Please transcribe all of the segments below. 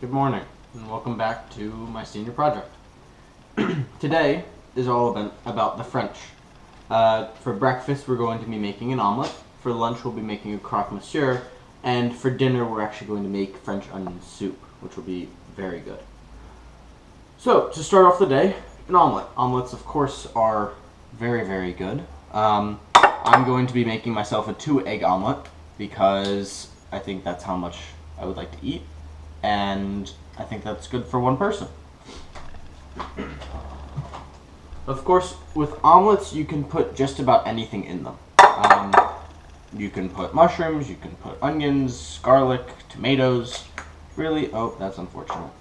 Good morning, and welcome back to my senior project. Today is all about the French. For breakfast, we're going to be making an omelet. For lunch, we'll be making a croque monsieur. And for dinner, we're actually going to make French onion soup, which will be very good. So, to start off the day, an omelet. Omelets, of course, are very, very good. I'm going to be making myself a 2-egg omelet because I think that's how much I would like to eat. And I think that's good for one person. Of course, with omelets, you can put just about anything in them. You can put mushrooms, you can put onions, garlic, tomatoes. Really? Oh, that's unfortunate.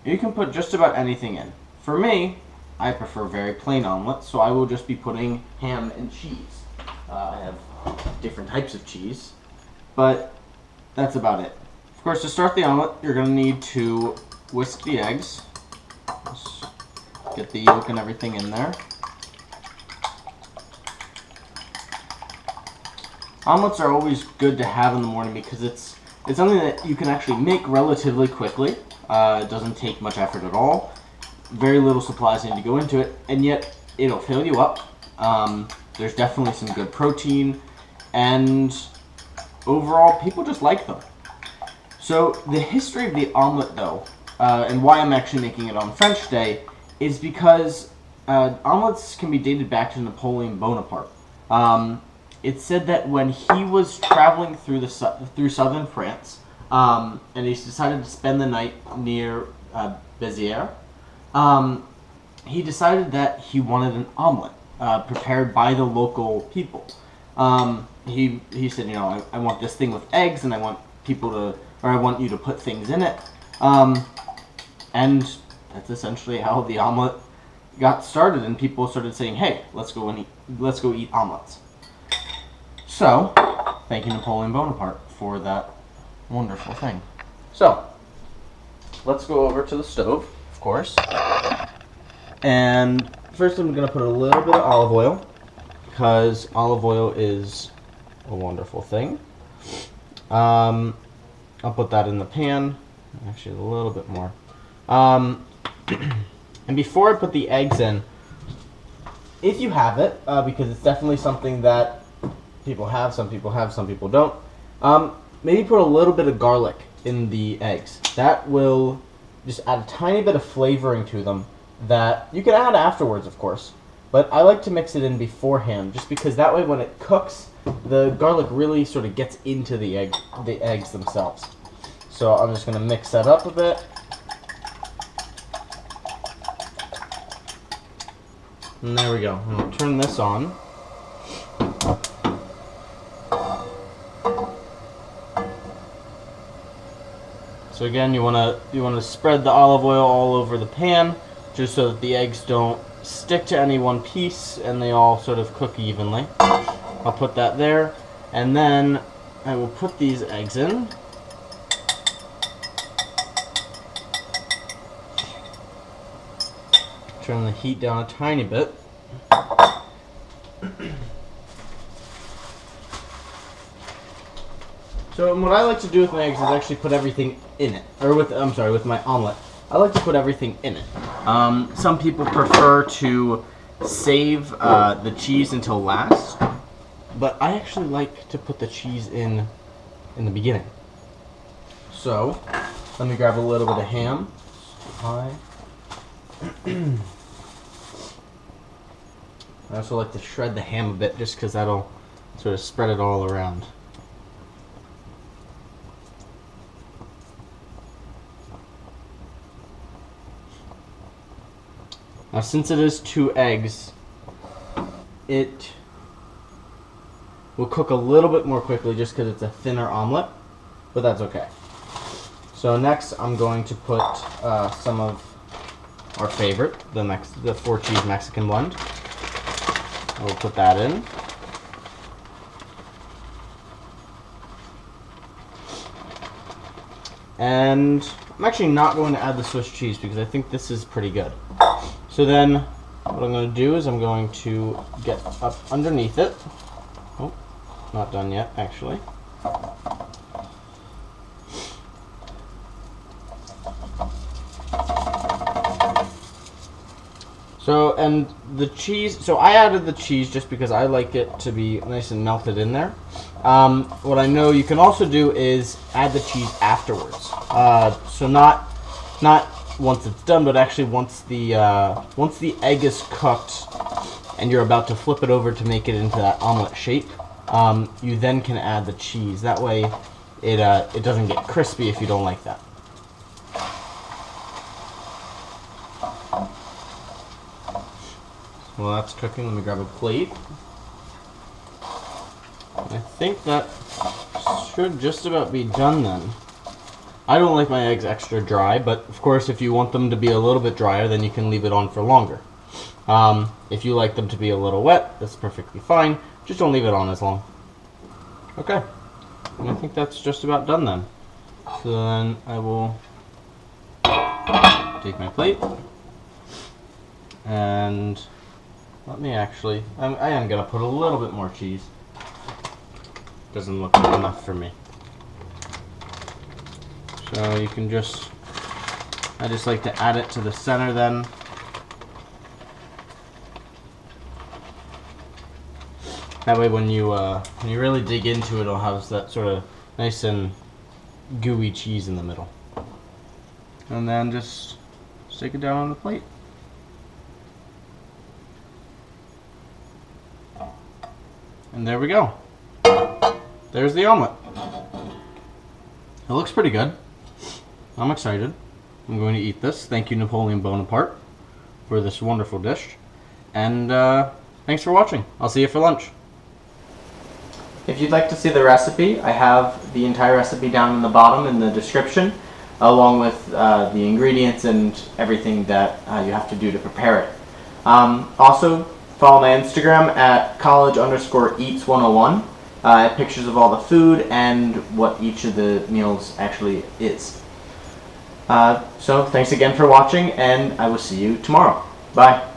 You can put just about anything in. For me, I prefer very plain omelets, so I will just be putting ham and cheese. I have different types of cheese, but that's about it. Of course, to start the omelet, you're going to need to whisk the eggs. Just get the yolk and everything in there. Omelets are always good to have in the morning because it's something that you can actually make relatively quickly. It doesn't take much effort at all. Very little supplies need to go into it, and yet it'll fill you up. There's definitely some good protein, and overall, people just like them. So the history of the omelet, though, and why I'm actually making it on French Day, is because omelets can be dated back to Napoleon Bonaparte. It's said that when he was traveling through southern France, and he decided to spend the night near Béziers, he decided that he wanted an omelet prepared by the local people. He said, you know, I want this thing with eggs, and I want I want you to put things in it. And that's essentially how the omelet got started, and people started saying, hey, let's go eat omelets. So, thank you, Napoleon Bonaparte, for that wonderful thing. So, let's go over to the stove, of course. And first I'm going to put a little bit of olive oil, because olive oil is a wonderful thing. I'll put that in the pan, actually a little bit more. And before I put the eggs in, if you have it, because it's definitely something that people have, some people don't, maybe put a little bit of garlic in the eggs. That will just add a tiny bit of flavoring to them that you can add afterwards, of course. But I like to mix it in beforehand, just because that way when it cooks, the garlic really sort of gets into the eggs themselves. So I'm just going to mix that up a bit. And there we go. I'm going to turn this on. So again, you want to spread the olive oil all over the pan, just so that the eggs don't stick to any one piece and they all sort of cook evenly. I'll put that there, and then I will put these eggs in. Turn the heat down a tiny bit. So what I like to do with my eggs is actually put everything in it, or with my omelet. I like to put everything in it. Some people prefer to save the cheese until last, but I actually like to put the cheese in the beginning. So let me grab a little bit of ham. I also like to shred the ham a bit, just because that'll sort of spread it all around. Now, since it is 2 eggs, it will cook a little bit more quickly just because it's a thinner omelet, but that's okay. So next, I'm going to put some of our favorite, the 4-cheese Mexican blend. We'll put that in. And I'm actually not going to add the Swiss cheese because I think this is pretty good. So then what I'm going to do is I'm going to get up underneath it. Oh, not done yet, actually. So, and the cheese, so I added the cheese just because I like it to be nice and melted in there. What I know you can also do is add the cheese afterwards. So not once it's done, but actually once the egg is cooked and you're about to flip it over to make it into that omelet shape, you then can add the cheese. That way it doesn't get crispy if you don't like that. While that's cooking, let me grab a plate. I think that should just about be done then. I don't like my eggs extra dry, but of course if you want them to be a little bit drier, then you can leave it on for longer. If you like them to be a little wet, that's perfectly fine. Just don't leave it on as long. Okay. And I think that's just about done then. So then I will take my plate and let me actually, I am going to put a little bit more cheese. Doesn't look like enough for me. So you can just, I just like to add it to the center then. That way when you really dig into it, it'll have that sort of nice and gooey cheese in the middle. And then just stick it down on the plate. And there we go. There's the omelet. It looks pretty good. I'm excited. I'm going to eat this. Thank you, Napoleon Bonaparte, for this wonderful dish. And thanks for watching. I'll see you for lunch. If you'd like to see the recipe, I have the entire recipe down in the bottom in the description, along with the ingredients and everything that you have to do to prepare it. Also, follow my Instagram at college_eats101. I have pictures of all the food and what each of the meals actually is. So thanks again for watching, and I will see you tomorrow. Bye.